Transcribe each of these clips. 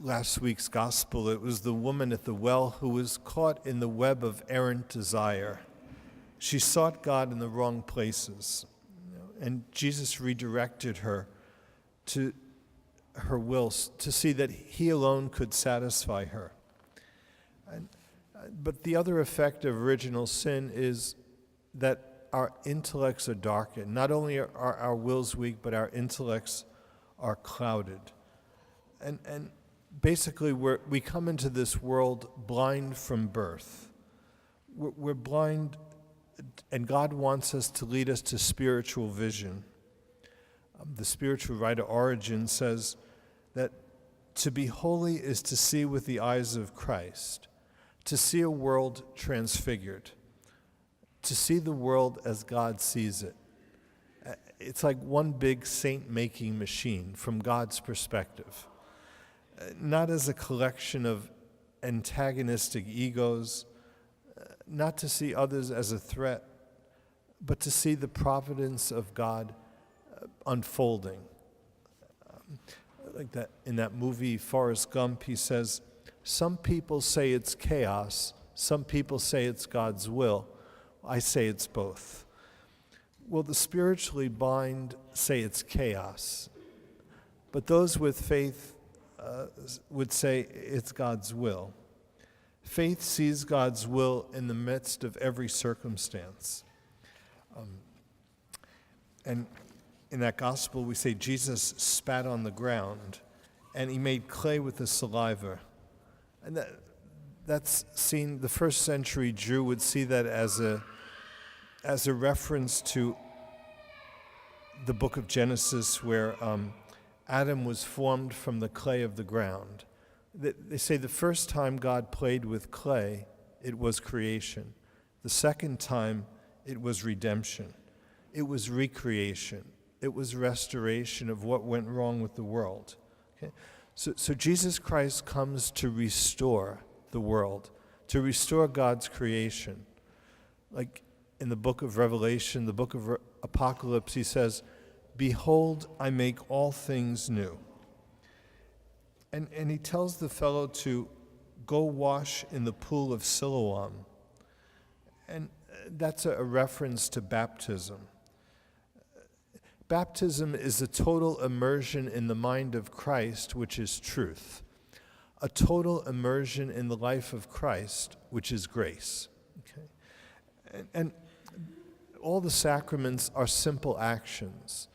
last week's gospel, it was the woman at the well who was caught in the web of errant desire. She sought God in the wrong places, and Jesus redirected her to her will to see that he alone could satisfy her. But the other effect of original sin is that our intellects are darkened. Not only are our wills weak, but our intellects are clouded. And basically, we come into this world blind from birth. We're blind, and God wants us to lead us to spiritual vision. The spiritual writer Origen says that to be holy is to see with the eyes of Christ, to see a world transfigured, to see the world as God sees it. It's like one big saint-making machine from God's perspective, not as a collection of antagonistic egos, not to see others as a threat, but to see the providence of God unfolding. Like that in that movie Forrest Gump, he says, some people say it's chaos, some people say it's God's will. I say it's both. Well, the spiritually blind say it's chaos, but those with faith would say it's God's will. Faith sees God's will in the midst of every circumstance. And in that gospel, we say Jesus spat on the ground, and he made clay with the saliva. And that's seen, the first century Jew would see that as a reference to the book of Genesis, where Adam was formed from the clay of the ground. They say the first time God played with clay, it was creation. The second time, it was redemption. It was recreation. It was restoration of what went wrong with the world. Okay? So Jesus Christ comes to restore the world, to restore God's creation. Like in the book of Revelation, the book of Apocalypse, he says, "Behold, I make all things new." And he tells the fellow to go wash in the pool of Siloam. And that's a reference to baptism. Baptism is a total immersion in the mind of Christ, which is truth. A total immersion in the life of Christ, which is grace. Okay? And all the sacraments are simple actions,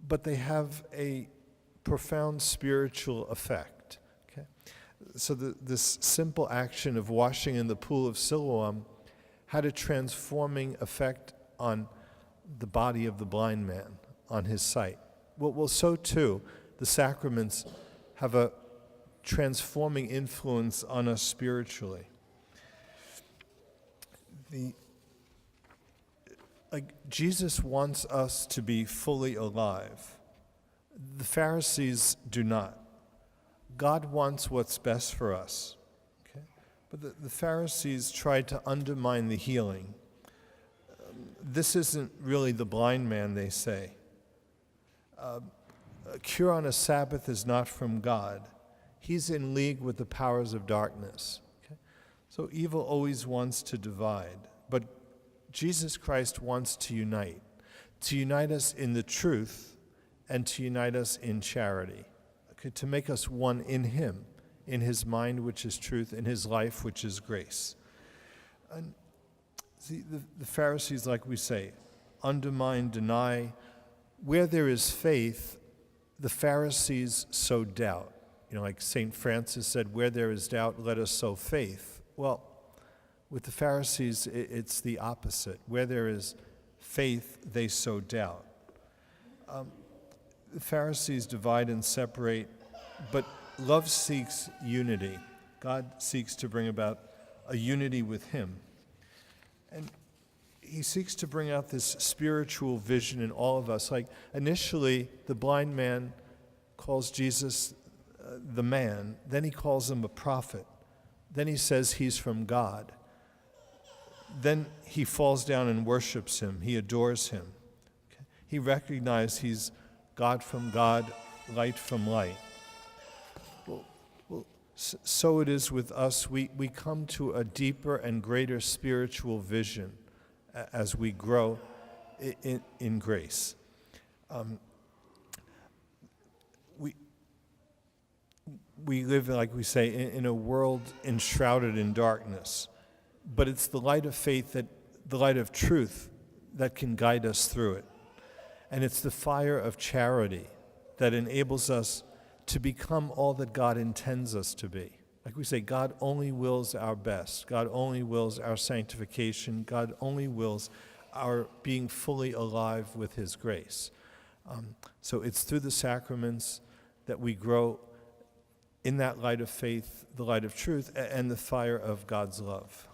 but they have a profound spiritual effect. Okay? So this simple action of washing in the pool of Siloam had a transforming effect on the body of the blind man, on his sight. Well, so too, the sacraments have a transforming influence on us spiritually. Jesus wants us to be fully alive. The Pharisees do not. God wants what's best for us. Okay? But the Pharisees tried to undermine the healing. This isn't really the blind man, they say. A cure on a Sabbath is not from God. He's in league with the powers of darkness. Okay? So evil always wants to divide. But Jesus Christ wants to unite us in the truth and to unite us in charity, okay? To make us one in him, in his mind, which is truth, in his life, which is grace. And see, the Pharisees, like we say, undermine, deny. Where there is faith, the Pharisees sow doubt. You know, like St. Francis said, where there is doubt, let us sow faith. Well, with the Pharisees, it's the opposite. Where there is faith, they sow doubt. The Pharisees divide and separate, but love seeks unity. God seeks to bring about a unity with him. And he seeks to bring out this spiritual vision in all of us. Like initially, the blind man calls Jesus the man. Then he calls him a prophet. Then he says he's from God. Then he falls down and worships him. He adores him. Okay? He recognizes he's God from God, light from light. Well, So it is with us. We come to a deeper and greater spiritual vision as we grow in grace. We live, like we say, in a world enshrouded in darkness, but it's the light of faith, the light of truth, that can guide us through it. And it's the fire of charity that enables us to become all that God intends us to be. Like we say, God only wills our best. God only wills our sanctification. God only wills our being fully alive with His grace. So it's through the sacraments that we grow in that light of faith, the light of truth, and the fire of God's love.